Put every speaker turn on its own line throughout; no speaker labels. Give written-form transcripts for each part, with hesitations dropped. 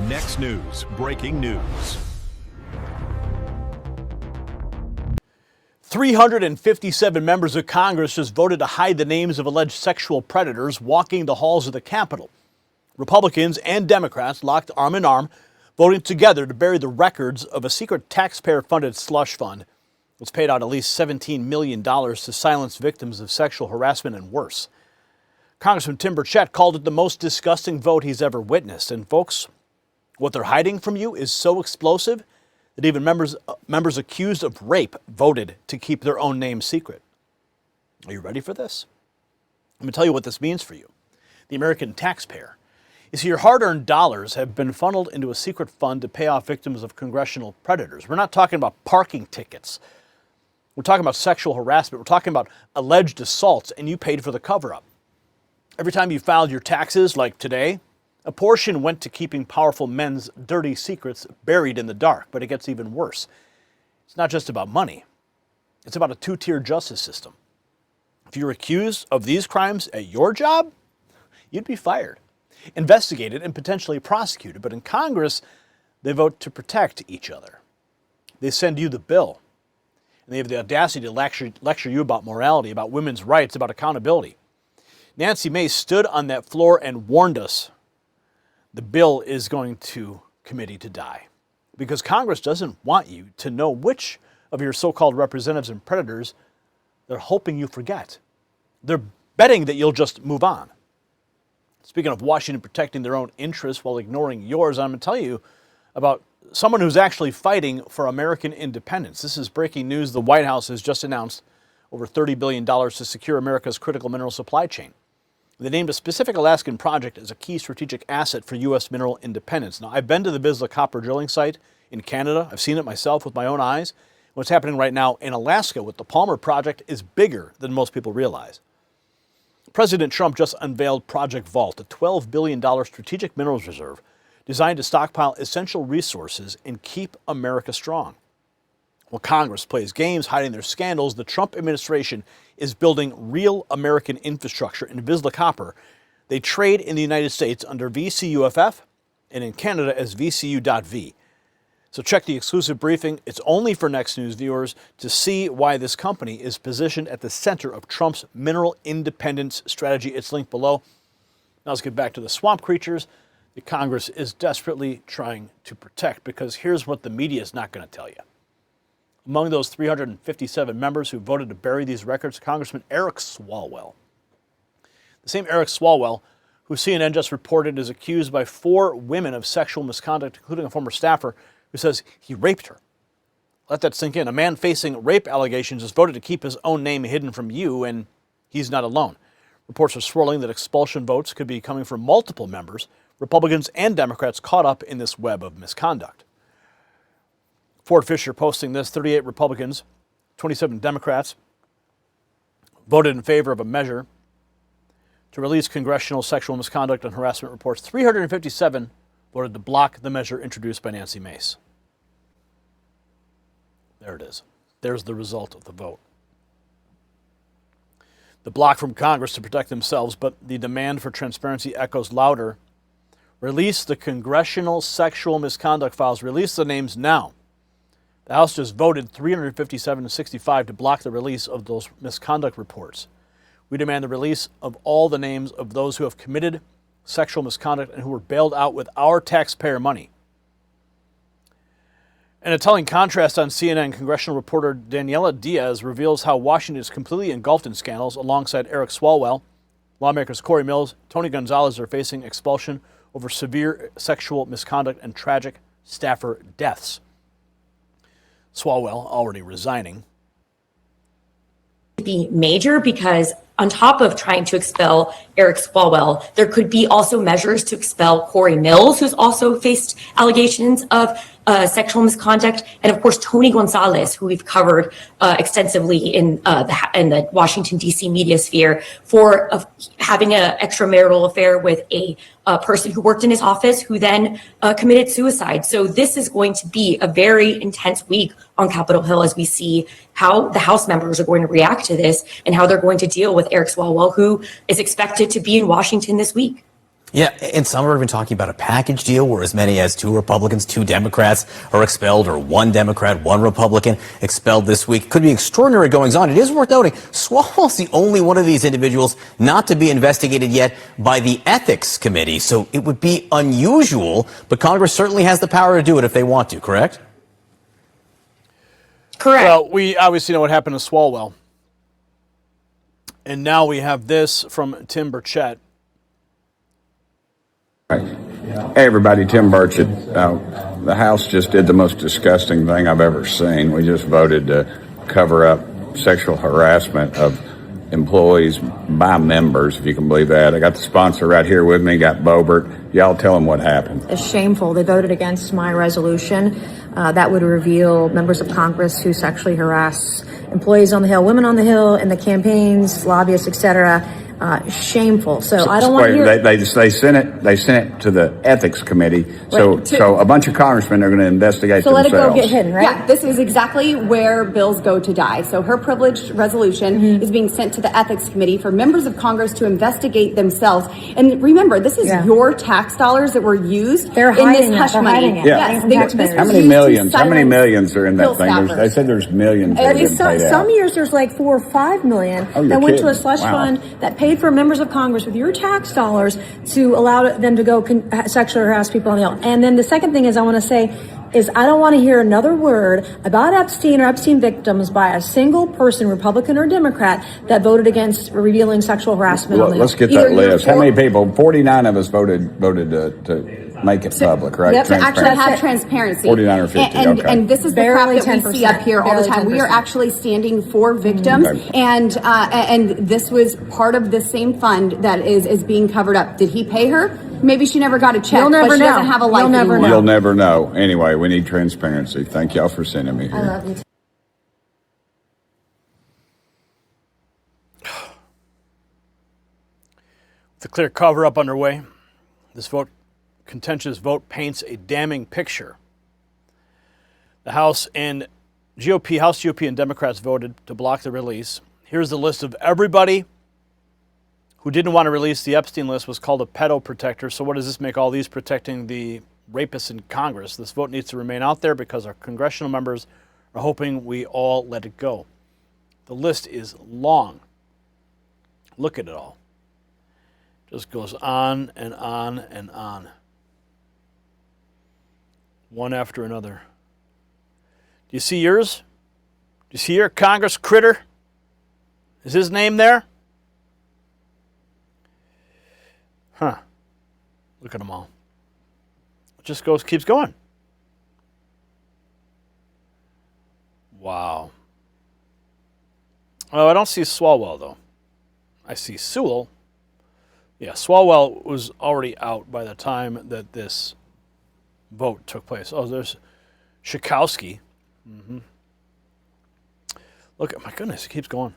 Next News, breaking news.
357 members of Congress just voted to hide the names of alleged sexual predators walking the halls of the Capitol. Republicans and Democrats locked arm in arm, voting together to bury the records of a secret taxpayer-funded slush fund that's paid out at least $17 million to silence victims of sexual harassment and worse. Congressman Tim Burchett called it the most disgusting vote he's ever witnessed. And folks, what they're hiding from you is so explosive that even members accused of rape voted to keep their own names secret. Are you ready for this? Let me tell you what this means for you, the American taxpayer. You see, your hard-earned dollars have been funneled into a secret fund to pay off victims of congressional predators. We're not talking about parking tickets. We're talking about sexual harassment. We're talking about alleged assaults, and you paid for the cover-up. Every time you filed your taxes, like today, a portion went to keeping powerful men's dirty secrets buried in the dark. But it gets even worse. It's not just about money. It's about a two-tier justice system. If you're accused of these crimes at your job, you'd be fired, investigated, and potentially prosecuted. But in Congress, they vote to protect each other. They send you the bill. And they have the audacity to lecture you about morality, about women's rights, about accountability. Nancy Mace stood on that floor and warned us the bill is going to committee to die because Congress doesn't want you to know which of your so-called representatives and predators they're hoping you forget. They're betting that you'll just move on. Speaking of Washington protecting their own interests while ignoring yours, I'm going to tell you about someone who's actually fighting for American independence. This is breaking news. The White House has just announced over $30 billion to secure America's critical mineral supply chain. They named a specific Alaskan project as a key strategic asset for U.S. mineral independence. Now, I've been to the Vizsla copper drilling site in Canada. I've seen it myself with my own eyes. What's happening right now in Alaska with the Palmer project is bigger than most people realize. President Trump just unveiled Project Vault, a $12 billion strategic minerals reserve designed to stockpile essential resources and keep America strong. While Congress plays games hiding their scandals, the Trump administration is building real American infrastructure in Vizsla Copper. They trade in the United States under VCUFF and in Canada as VCU.V. So check the exclusive briefing. It's only for Next News viewers to see why this company is positioned at the center of Trump's mineral independence strategy. It's linked below. Now let's get back to the swamp creatures that Congress is desperately trying to protect, because here's what the media is not going to tell you. Among those 357 members who voted to bury these records, Congressman Eric Swalwell. The same Eric Swalwell, who CNN just reported is accused by 4 women of sexual misconduct, including a former staffer who says he raped her. Let that sink in. A man facing rape allegations has voted to keep his own name hidden from you, and he's not alone. Reports are swirling that expulsion votes could be coming from multiple members, Republicans and Democrats caught up in this web of misconduct. Ford Fisher posting this: 38 Republicans, 27 Democrats voted in favor of a measure to release congressional sexual misconduct and harassment reports. 357 voted to block the measure introduced by Nancy Mace. There it is. There's the result of the vote. The block from Congress to protect themselves, but the demand for transparency echoes louder. Release the congressional sexual misconduct files. Release the names now. The House just voted 357 to 65 to block the release of those misconduct reports. We demand the release of all the names of those who have committed sexual misconduct and who were bailed out with our taxpayer money. In a telling contrast on CNN, congressional reporter Daniela Diaz reveals how Washington is completely engulfed in scandals. Alongside Eric Swalwell, lawmakers Corey Mills, Tony Gonzalez are facing expulsion over severe sexual misconduct and tragic staffer deaths. Swalwell already resigning.
Be major because on top of trying to expel Eric Swalwell, there could be also measures to expel Corey Mills, who's also faced allegations of sexual misconduct, and of course Tony Gonzalez, who we've covered extensively in the Washington D.C. media sphere for having an extramarital affair with a person who worked in his office, who then committed suicide. So this is going to be a very intense week on Capitol Hill as we see how the House members are going to react to this and how they're going to deal with Eric Swalwell, who is expected to be in Washington this week.
Yeah, and some are even talking about a package deal where as many as 2 Republicans, 2 Democrats are expelled, or 1 Democrat, 1 Republican expelled this week. Could be extraordinary goings on. It is worth noting, Swalwell's the only one of these individuals not to be investigated yet by the Ethics Committee. So it would be unusual, but Congress certainly has the power to do it if they want to, correct?
Correct.
Well, we obviously know what happened to Swalwell. And now we have this from Tim Burchett.
Hey everybody, Tim Burchett. The House just did the most disgusting thing I've ever seen. We just voted to cover up sexual harassment of employees by members, if you can believe that. I got the sponsor right here with me, got Boebert. Y'all tell him what happened.
It's shameful. They voted against my resolution that would reveal members of Congress who sexually harass employees on the Hill, women on the Hill, in the campaigns, lobbyists, etc. Shameful. So I don't want to hear.
They sent it to the Ethics Committee. So a bunch of congressmen are going to investigate
so
themselves.
Let it go get hidden, right?
Yeah, this is exactly where bills go to die. So her privileged resolution is being sent to the Ethics Committee for members of Congress to investigate themselves. And remember, this is your tax dollars that were used
They're
in
hiding
this
it.
hush
They're
money.
hiding it.
Yes,
How many millions? How many millions are in that thing? They said there's millions that have been paid out.
Some years there's like 4 or 5 million that went to a slush fund that paid for members of Congress with your tax dollars to allow them to go sexually harass people on the Hill. And then the second thing is I want to say is I don't want to hear another word about Epstein or Epstein victims by a single person, Republican or Democrat, that voted against revealing sexual harassment on the Hill.
Let's get that list. How many people? 49 of us voted to make it public, right?
Yep, to actually have transparency.
49 or 50, okay.
And this is the crap that we see up here all the time. We are actually standing for victims, and this was part of the same fund that is being covered up. Did he pay her? Maybe she never got a check, but she doesn't have a life anymore.
You'll never know. Anyway, we need transparency. Thank y'all for sending me here.
I love you.
The clear cover-up underway. This contentious vote paints a damning picture. The House GOP and Democrats voted to block the release. Here's the list of everybody who didn't want to release. The Epstein list was called a pedo protector. So what does this make all these protecting the rapists in Congress? This vote needs to remain out there because our congressional members are hoping we all let it go. The list is long. Look at it all. Just goes on and on and on. One after another. Do you see yours? Do you see your Congress critter? Is his name there? Huh. Look at them all. It just keeps going. Wow. Oh, I don't see Swalwell, though. I see Sewell. Yeah, Swalwell was already out by the time that this vote took place. Oh, there's Schakowsky. Look, my goodness, it keeps going.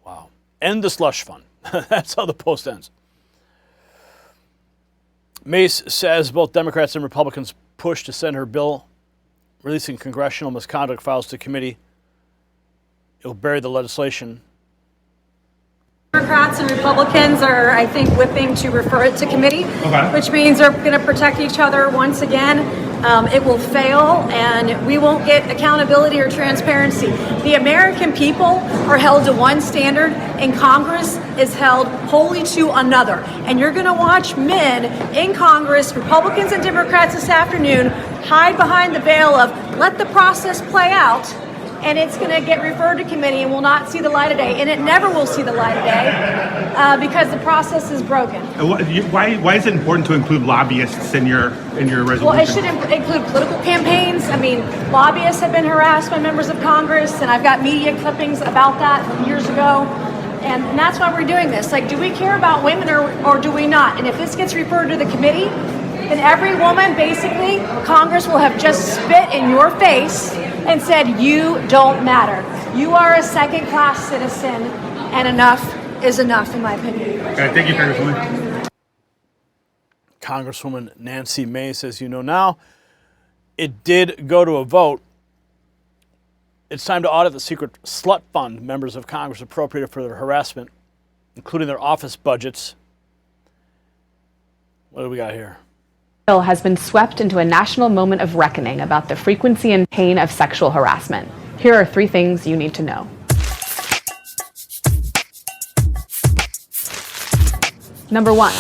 Wow. End the slush fund. That's how the Post ends. Mace says both Democrats and Republicans push to send her bill releasing congressional misconduct files to committee. It'll bury the legislation.
Democrats and Republicans are, I think, whipping to refer it to committee, which means they're going to protect each other once again. It will fail, and we won't get accountability or transparency. The American people are held to one standard, and Congress is held wholly to another. And you're going to watch men in Congress, Republicans and Democrats this afternoon, hide behind the veil of let the process play out, and it's going to get referred to committee and will not see the light of day. And it never will see the light of day because the process is broken.
Why is it important to include lobbyists in your resolution?
Well, it should include political campaigns. I mean, lobbyists have been harassed by members of Congress, and I've got media clippings about that from years ago. And that's why we're doing this. Like, do we care about women or do we not? And if this gets referred to the committee, then every woman, basically, Congress will have just spit in your face and said, you don't matter. You are a second-class citizen, and enough is enough, in my opinion.
Okay, thank you, Congresswoman.
Congresswoman Nancy Mace, as you know now, it did go to a vote. It's time to audit the secret slut fund members of Congress appropriated for their harassment, including their office budgets. What do we got here?
Has been swept into a national moment of reckoning about the frequency and pain of sexual harassment. Here are 3 things you need to know. Number 1,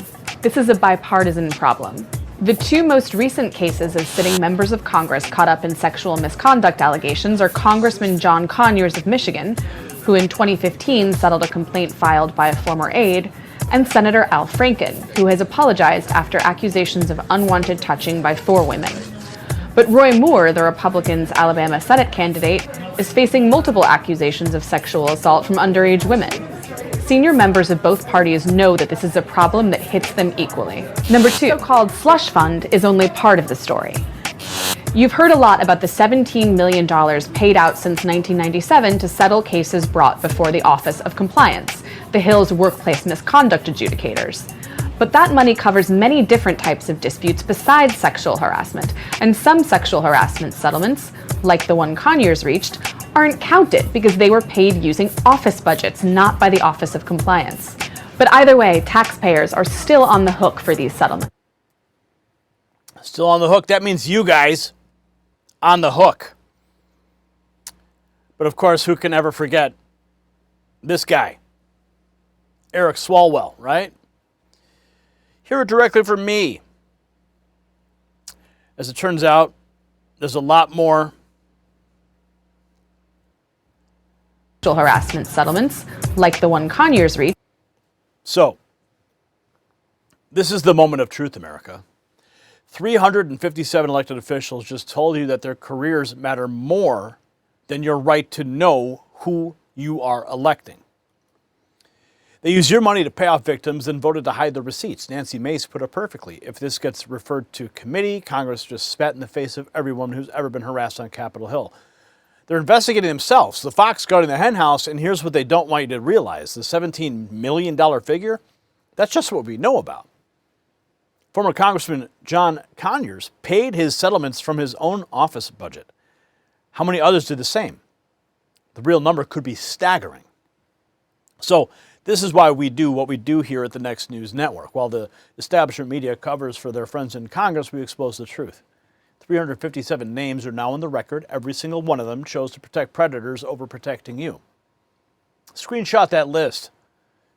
this is a bipartisan problem. The 2 most recent cases of sitting members of Congress caught up in sexual misconduct allegations are Congressman John Conyers of Michigan, who in 2015 settled a complaint filed by a former aide, and Senator Al Franken, who has apologized after accusations of unwanted touching by 4 women. But Roy Moore, the Republicans' Alabama Senate candidate, is facing multiple accusations of sexual assault from underage women. Senior members of both parties know that this is a problem that hits them equally. Number 2, the so-called slush fund is only part of the story. You've heard a lot about the $17 million paid out since 1997 to settle cases brought before the Office of Compliance, the Hill's workplace misconduct adjudicators. But that money covers many different types of disputes besides sexual harassment, and some sexual harassment settlements, like the one Conyers reached, aren't counted because they were paid using office budgets, not by the Office of Compliance. But either way, taxpayers are still on the hook for these settlements.
Still on the hook. That means you guys on the hook. But of course, who can ever forget this guy, Eric Swalwell, right? Hear it directly from me. As it turns out, there's a lot more
sexual harassment settlements, like the one Conyers reached.
So, this is the moment of truth, America. 357 elected officials just told you that their careers matter more than your right to know who you are electing. They used your money to pay off victims and voted to hide the receipts. Nancy Mace put it perfectly. If this gets referred to committee, Congress just spat in the face of everyone who's ever been harassed on Capitol Hill. They're investigating themselves. The fox guarding the hen house, and here's what they don't want you to realize. The $17 million figure, that's just what we know about. Former Congressman John Conyers paid his settlements from his own office budget. How many others did the same? The real number could be staggering. So this is why we do what we do here at the Next News Network. While the establishment media covers for their friends in Congress, we expose the truth. 357 names are now on the record. Every single one of them chose to protect predators over protecting you. Screenshot that list.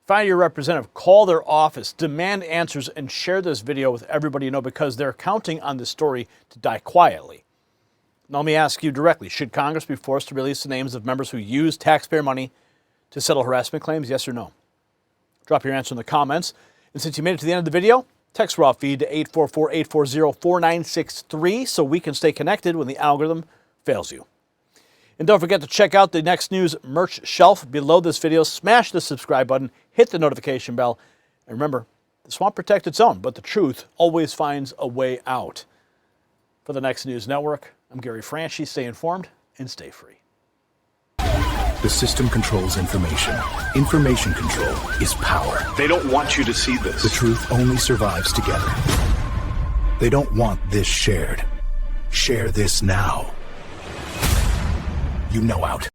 Find your representative, call their office, demand answers, and share this video with everybody you know because they're counting on this story to die quietly. Now let me ask you directly, should Congress be forced to release the names of members who used taxpayer money to settle harassment claims, yes or no? Drop your answer in the comments. And since you made it to the end of the video, text raw feed to 844-840-4963 so we can stay connected when the algorithm fails you. And don't forget to check out the Next News merch shelf below this video. Smash the subscribe button, hit the notification bell, and remember, the swamp protects its own, but the truth always finds a way out. For the Next News Network, I'm Gary Franchi. Stay informed and stay free.
The system controls information. Information control is power. They don't want you to see this. The truth only survives together. They don't want this shared. Share this now. You know out.